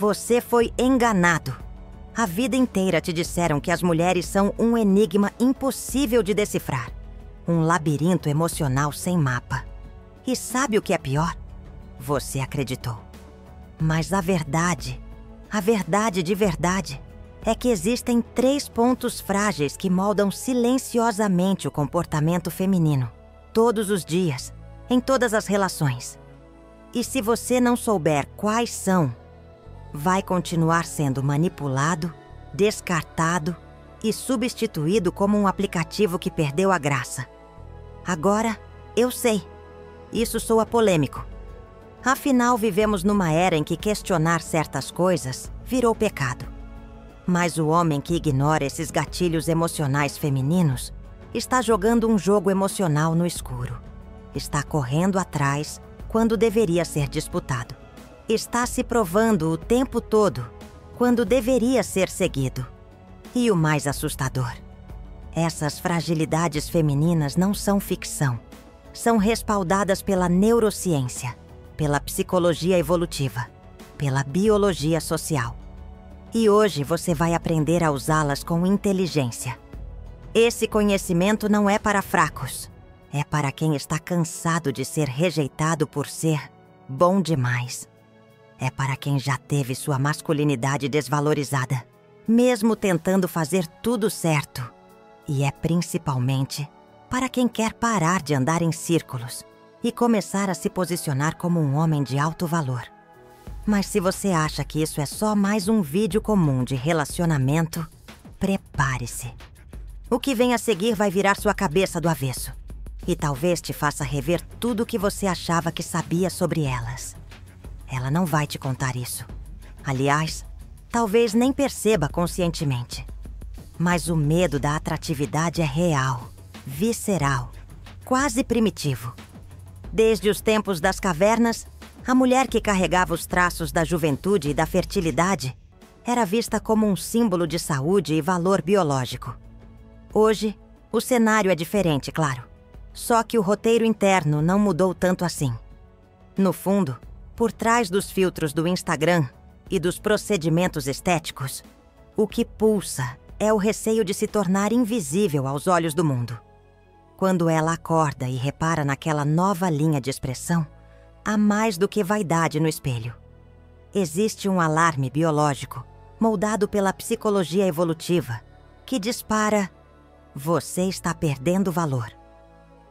Você foi enganado. A vida inteira te disseram que as mulheres são um enigma impossível de decifrar. Um labirinto emocional sem mapa. E sabe o que é pior? Você acreditou. Mas a verdade de verdade, é que existem 3 pontos frágeis que moldam silenciosamente o comportamento feminino. Todos os dias, em todas as relações. E se você não souber quais são, vai continuar sendo manipulado, descartado e substituído como um aplicativo que perdeu a graça. Agora, eu sei, isso soa polêmico. Afinal, vivemos numa era em que questionar certas coisas virou pecado. Mas o homem que ignora esses gatilhos emocionais femininos está jogando um jogo emocional no escuro. Está correndo atrás quando deveria ser disputado. Está se provando o tempo todo quando deveria ser seguido. E o mais assustador: essas fragilidades femininas não são ficção. São respaldadas pela neurociência, pela psicologia evolutiva, pela biologia social. E hoje você vai aprender a usá-las com inteligência. Esse conhecimento não é para fracos. É para quem está cansado de ser rejeitado por ser bom demais. É para quem já teve sua masculinidade desvalorizada, mesmo tentando fazer tudo certo. E é principalmente para quem quer parar de andar em círculos e começar a se posicionar como um homem de alto valor. Mas se você acha que isso é só mais um vídeo comum de relacionamento, prepare-se. O que vem a seguir vai virar sua cabeça do avesso. E talvez te faça rever tudo o que você achava que sabia sobre elas. Ela não vai te contar isso. Aliás, talvez nem perceba conscientemente. Mas o medo da atratividade é real, visceral, quase primitivo. Desde os tempos das cavernas, a mulher que carregava os traços da juventude e da fertilidade era vista como um símbolo de saúde e valor biológico. Hoje, o cenário é diferente, claro. Só que o roteiro interno não mudou tanto assim. No fundo, por trás dos filtros do Instagram e dos procedimentos estéticos, o que pulsa é o receio de se tornar invisível aos olhos do mundo. Quando ela acorda e repara naquela nova linha de expressão, há mais do que vaidade no espelho. Existe um alarme biológico, moldado pela psicologia evolutiva, que dispara: você está perdendo valor.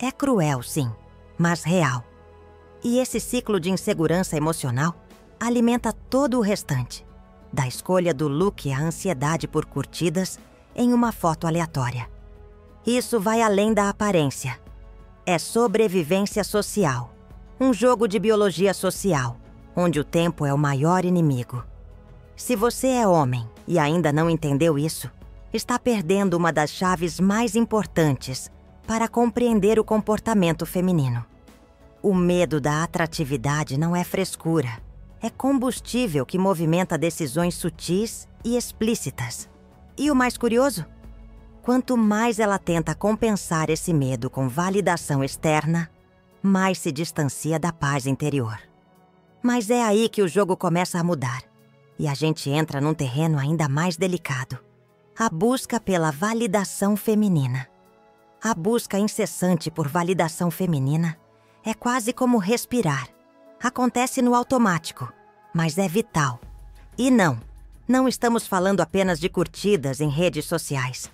É cruel, sim, mas real. E esse ciclo de insegurança emocional alimenta todo o restante, da escolha do look à ansiedade por curtidas em uma foto aleatória. Isso vai além da aparência. É sobrevivência social, um jogo de biologia social, onde o tempo é o maior inimigo. Se você é homem e ainda não entendeu isso, está perdendo uma das chaves mais importantes para compreender o comportamento feminino. O medo da atratividade não é frescura. É combustível que movimenta decisões sutis e explícitas. E o mais curioso? Quanto mais ela tenta compensar esse medo com validação externa, mais se distancia da paz interior. Mas é aí que o jogo começa a mudar. E a gente entra num terreno ainda mais delicado. A busca pela validação feminina. A busca incessante por validação feminina é quase como respirar. Acontece no automático, mas é vital. E não estamos falando apenas de curtidas em redes sociais.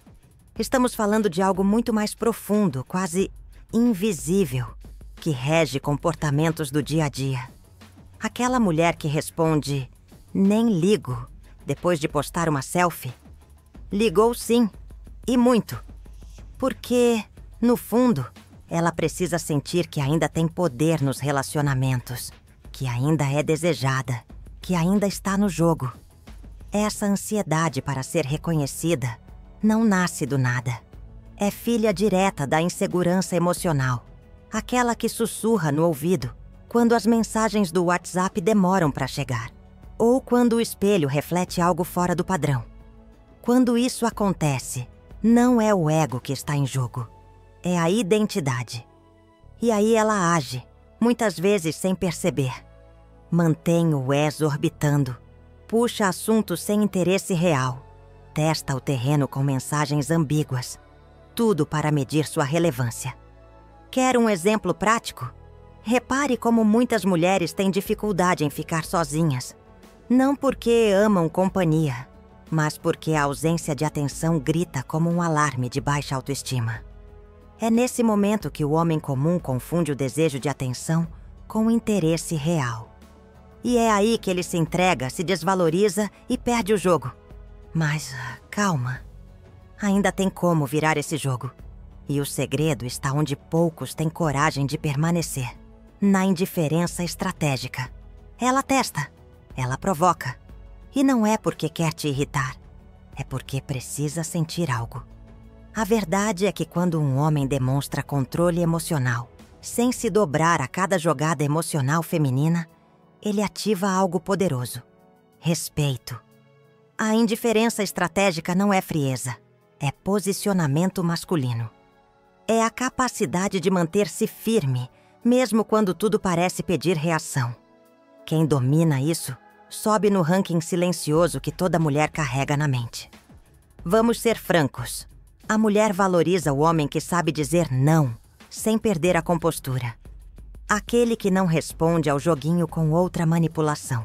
Estamos falando de algo muito mais profundo, quase invisível, que rege comportamentos do dia a dia. Aquela mulher que responde "nem ligo" depois de postar uma selfie, ligou sim, e muito. Porque, no fundo, ela precisa sentir que ainda tem poder nos relacionamentos, que ainda é desejada, que ainda está no jogo. Essa ansiedade para ser reconhecida não nasce do nada. É filha direta da insegurança emocional, aquela que sussurra no ouvido quando as mensagens do WhatsApp demoram para chegar, ou quando o espelho reflete algo fora do padrão. Quando isso acontece, não é o ego que está em jogo, é a identidade. E aí ela age, muitas vezes sem perceber. Mantém o ego orbitando, puxa assuntos sem interesse real. Testa o terreno com mensagens ambíguas. Tudo para medir sua relevância. Quer um exemplo prático? Repare como muitas mulheres têm dificuldade em ficar sozinhas. Não porque amam companhia, mas porque a ausência de atenção grita como um alarme de baixa autoestima. É nesse momento que o homem comum confunde o desejo de atenção com o interesse real. E é aí que ele se entrega, se desvaloriza e perde o jogo. Mas calma. Ainda tem como virar esse jogo. E o segredo está onde poucos têm coragem de permanecer. Na indiferença estratégica. Ela testa. Ela provoca. E não é porque quer te irritar. É porque precisa sentir algo. A verdade é que quando um homem demonstra controle emocional, sem se dobrar a cada jogada emocional feminina, ele ativa algo poderoso. Respeito. A indiferença estratégica não é frieza. É posicionamento masculino. É a capacidade de manter-se firme, mesmo quando tudo parece pedir reação. Quem domina isso, sobe no ranking silencioso que toda mulher carrega na mente. Vamos ser francos. A mulher valoriza o homem que sabe dizer não, sem perder a compostura. Aquele que não responde ao joguinho com outra manipulação.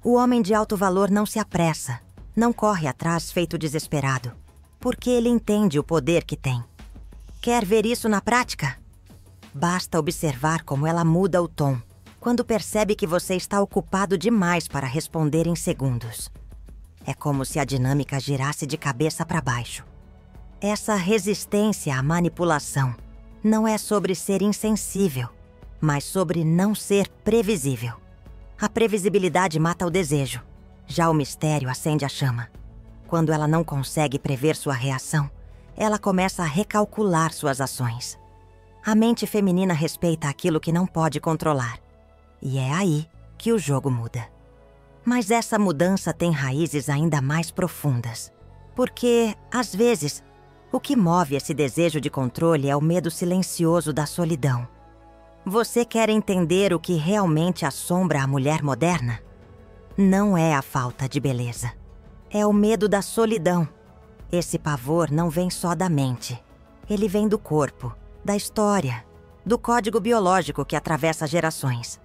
O homem de alto valor não se apressa, não corre atrás feito desesperado, porque ele entende o poder que tem. Quer ver isso na prática? Basta observar como ela muda o tom quando percebe que você está ocupado demais para responder em segundos. É como se a dinâmica girasse de cabeça para baixo. Essa resistência à manipulação não é sobre ser insensível, mas sobre não ser previsível. A previsibilidade mata o desejo. Já o mistério acende a chama. Quando ela não consegue prever sua reação, ela começa a recalcular suas ações. A mente feminina respeita aquilo que não pode controlar. E é aí que o jogo muda. Mas essa mudança tem raízes ainda mais profundas. Porque, às vezes, o que move esse desejo de controle é o medo silencioso da solidão. Você quer entender o que realmente assombra a mulher moderna? Não é a falta de beleza. É o medo da solidão. Esse pavor não vem só da mente. Ele vem do corpo, da história, do código biológico que atravessa gerações.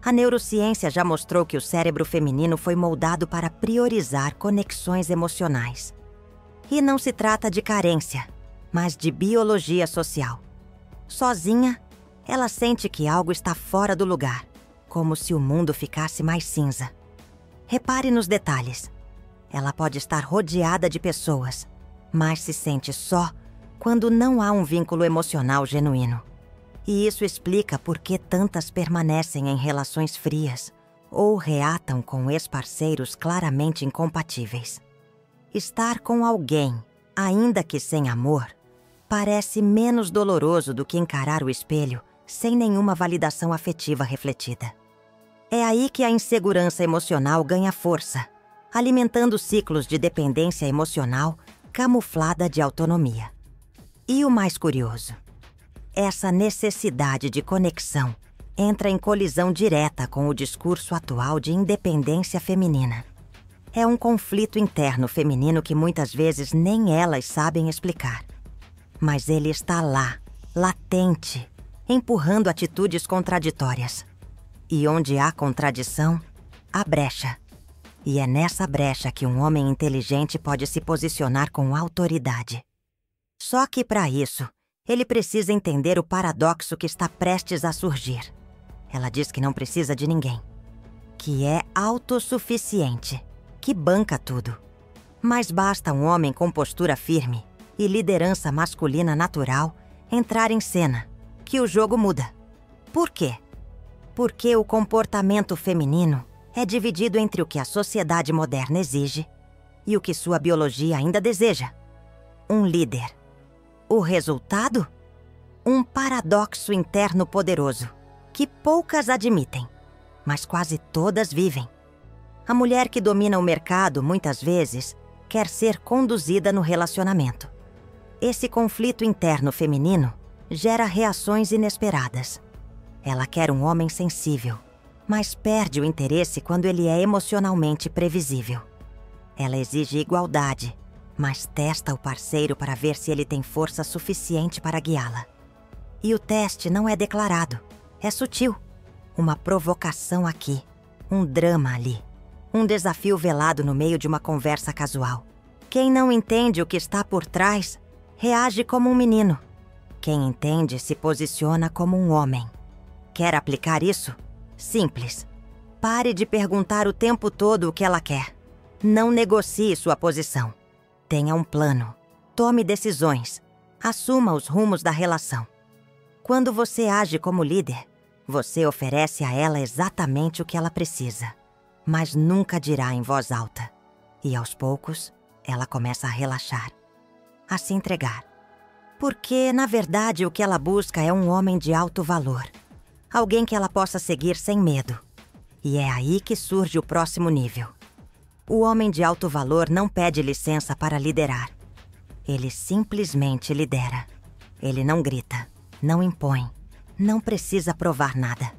A neurociência já mostrou que o cérebro feminino foi moldado para priorizar conexões emocionais. E não se trata de carência, mas de biologia social. Sozinha, ela sente que algo está fora do lugar, como se o mundo ficasse mais cinza. Repare nos detalhes. Ela pode estar rodeada de pessoas, mas se sente só quando não há um vínculo emocional genuíno. E isso explica por que tantas permanecem em relações frias ou reatam com ex-parceiros claramente incompatíveis. Estar com alguém, ainda que sem amor, parece menos doloroso do que encarar o espelho sem nenhuma validação afetiva refletida. É aí que a insegurança emocional ganha força, alimentando ciclos de dependência emocional camuflada de autonomia. E o mais curioso, essa necessidade de conexão entra em colisão direta com o discurso atual de independência feminina. É um conflito interno feminino que muitas vezes nem elas sabem explicar. Mas ele está lá, latente, empurrando atitudes contraditórias. E onde há contradição, há brecha. E é nessa brecha que um homem inteligente pode se posicionar com autoridade. Só que para isso, ele precisa entender o paradoxo que está prestes a surgir. Ela diz que não precisa de ninguém, que é autossuficiente, que banca tudo. Mas basta um homem com postura firme e liderança masculina natural entrar em cena, que o jogo muda. Por quê? Porque o comportamento feminino é dividido entre o que a sociedade moderna exige e o que sua biologia ainda deseja. Um líder. O resultado? Um paradoxo interno poderoso, que poucas admitem, mas quase todas vivem. A mulher que domina o mercado, muitas vezes, quer ser conduzida no relacionamento. Esse conflito interno feminino gera reações inesperadas. Ela quer um homem sensível, mas perde o interesse quando ele é emocionalmente previsível. Ela exige igualdade, mas testa o parceiro para ver se ele tem força suficiente para guiá-la. E o teste não é declarado, é sutil. Uma provocação aqui, um drama ali, um desafio velado no meio de uma conversa casual. Quem não entende o que está por trás, reage como um menino. Quem entende se posiciona como um homem. Quer aplicar isso? Simples. Pare de perguntar o tempo todo o que ela quer. Não negocie sua posição. Tenha um plano. Tome decisões. Assuma os rumos da relação. Quando você age como líder, você oferece a ela exatamente o que ela precisa, mas nunca dirá em voz alta. E aos poucos, ela começa a relaxar, a se entregar. Porque, na verdade, o que ela busca é um homem de alto valor. Alguém que ela possa seguir sem medo. E é aí que surge o próximo nível. O homem de alto valor não pede licença para liderar. Ele simplesmente lidera. Ele não grita, não impõe, não precisa provar nada.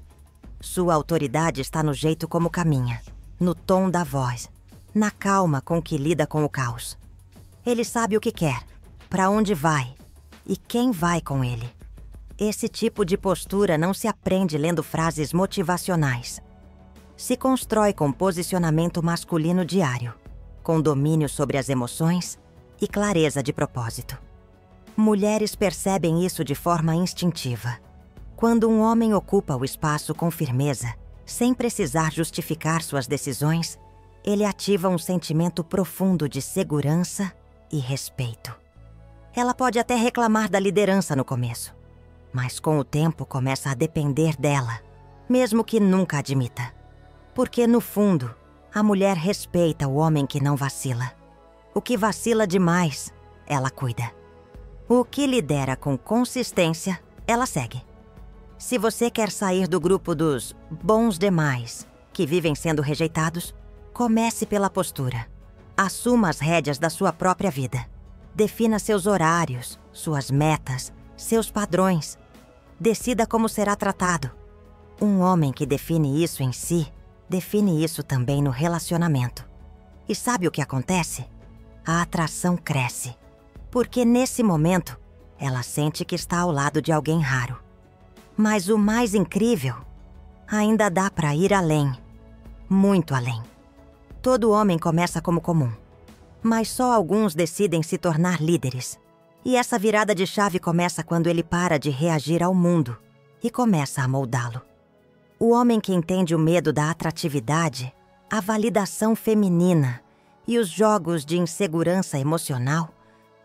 Sua autoridade está no jeito como caminha, no tom da voz, na calma com que lida com o caos. Ele sabe o que quer, para onde vai e quem vai com ele. Esse tipo de postura não se aprende lendo frases motivacionais. Se constrói com posicionamento masculino diário, com domínio sobre as emoções e clareza de propósito. Mulheres percebem isso de forma instintiva. Quando um homem ocupa o espaço com firmeza, sem precisar justificar suas decisões, ele ativa um sentimento profundo de segurança e respeito. Ela pode até reclamar da liderança no começo, mas com o tempo começa a depender dela, mesmo que nunca admita. Porque, no fundo, a mulher respeita o homem que não vacila. O que vacila demais, ela cuida. O que lidera com consistência, ela segue. Se você quer sair do grupo dos bons demais, que vivem sendo rejeitados, comece pela postura. Assuma as rédeas da sua própria vida. Defina seus horários, suas metas, seus padrões. Decida como será tratado. Um homem que define isso em si, define isso também no relacionamento. E sabe o que acontece? A atração cresce. Porque nesse momento, ela sente que está ao lado de alguém raro. Mas o mais incrível, ainda dá para ir além. Muito além. Todo homem começa como comum. Mas só alguns decidem se tornar líderes. E essa virada de chave começa quando ele para de reagir ao mundo e começa a moldá-lo. O homem que entende o medo da atratividade, a validação feminina e os jogos de insegurança emocional,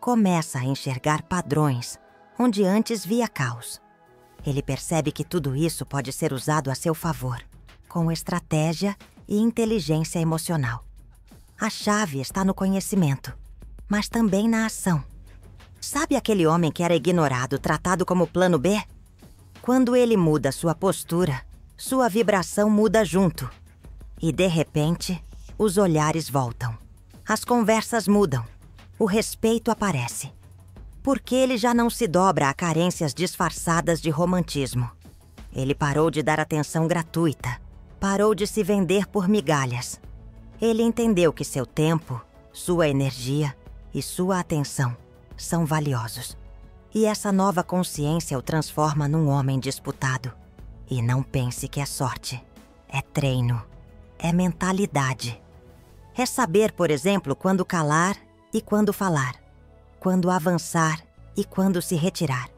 começa a enxergar padrões onde antes via caos. Ele percebe que tudo isso pode ser usado a seu favor, com estratégia e inteligência emocional. A chave está no conhecimento, mas também na ação. Sabe aquele homem que era ignorado, tratado como plano B? Quando ele muda sua postura, sua vibração muda junto. E, de repente, os olhares voltam. As conversas mudam. O respeito aparece. Porque ele já não se dobra a carências disfarçadas de romantismo. Ele parou de dar atenção gratuita. Parou de se vender por migalhas. Ele entendeu que seu tempo, sua energia e sua atenção são valiosos. E essa nova consciência o transforma num homem disputado. E não pense que é sorte. É treino. É mentalidade. É saber, por exemplo, quando calar e quando falar. Quando avançar e quando se retirar.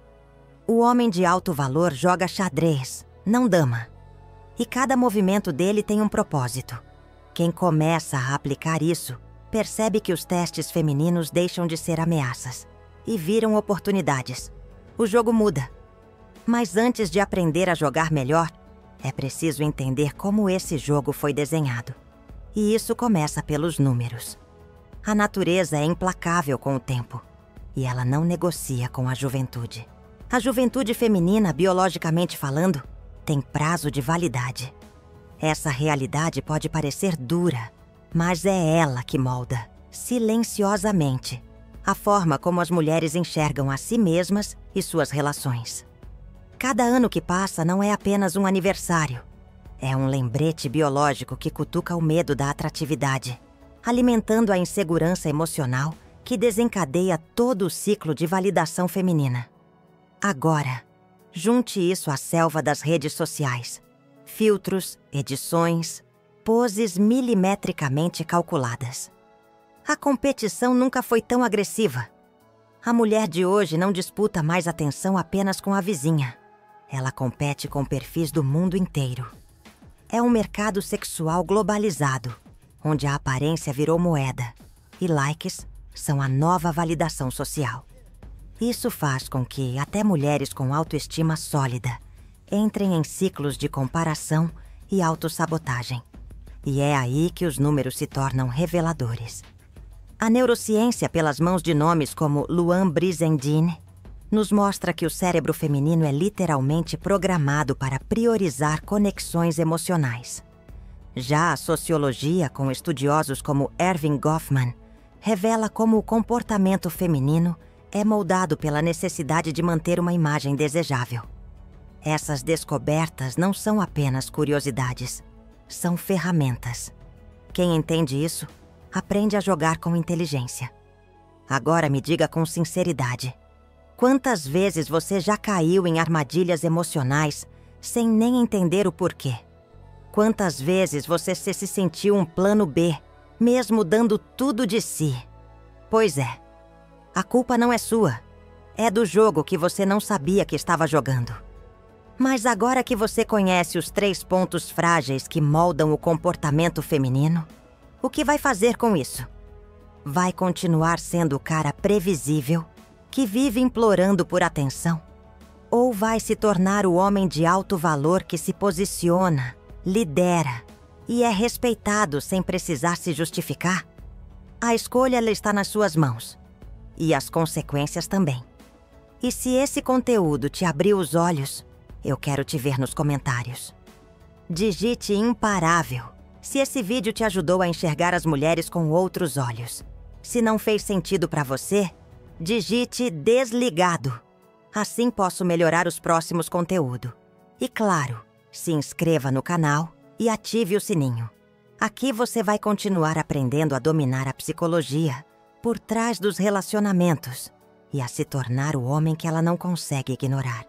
O homem de alto valor joga xadrez, não dama. E cada movimento dele tem um propósito. Quem começa a aplicar isso, percebe que os testes femininos deixam de ser ameaças e viram oportunidades. O jogo muda. Mas antes de aprender a jogar melhor, é preciso entender como esse jogo foi desenhado. E isso começa pelos números. A natureza é implacável com o tempo. E ela não negocia com a juventude. A juventude feminina, biologicamente falando, tem prazo de validade. Essa realidade pode parecer dura, mas é ela que molda, silenciosamente, a forma como as mulheres enxergam a si mesmas e suas relações. Cada ano que passa não é apenas um aniversário. É um lembrete biológico que cutuca o medo da atratividade, alimentando a insegurança emocional que desencadeia todo o ciclo de validação feminina. Agora, junte isso à selva das redes sociais. Filtros, edições, poses milimetricamente calculadas. A competição nunca foi tão agressiva. A mulher de hoje não disputa mais atenção apenas com a vizinha. Ela compete com perfis do mundo inteiro. É um mercado sexual globalizado, onde a aparência virou moeda e likes são a nova validação social. Isso faz com que até mulheres com autoestima sólida entrem em ciclos de comparação e autossabotagem. E é aí que os números se tornam reveladores. A neurociência, pelas mãos de nomes como Luan Brizendine, nos mostra que o cérebro feminino é literalmente programado para priorizar conexões emocionais. Já a sociologia, com estudiosos como Erving Goffman, revela como o comportamento feminino é moldado pela necessidade de manter uma imagem desejável. Essas descobertas não são apenas curiosidades, são ferramentas. Quem entende isso, aprende a jogar com inteligência. Agora me diga com sinceridade, quantas vezes você já caiu em armadilhas emocionais sem nem entender o porquê? Quantas vezes você se sentiu um plano B, mesmo dando tudo de si? Pois é, a culpa não é sua. É do jogo que você não sabia que estava jogando. Mas agora que você conhece os 3 pontos frágeis que moldam o comportamento feminino, o que vai fazer com isso? Vai continuar sendo o cara previsível, que vive implorando por atenção? Ou vai se tornar o homem de alto valor que se posiciona, lidera e é respeitado sem precisar se justificar? A escolha ela está nas suas mãos. E as consequências também. E se esse conteúdo te abriu os olhos, eu quero te ver nos comentários. Digite imparável se esse vídeo te ajudou a enxergar as mulheres com outros olhos. Se não fez sentido para você, digite desligado. Assim posso melhorar os próximos conteúdos. E claro, se inscreva no canal e ative o sininho. Aqui você vai continuar aprendendo a dominar a psicologia por trás dos relacionamentos e a se tornar o homem que ela não consegue ignorar.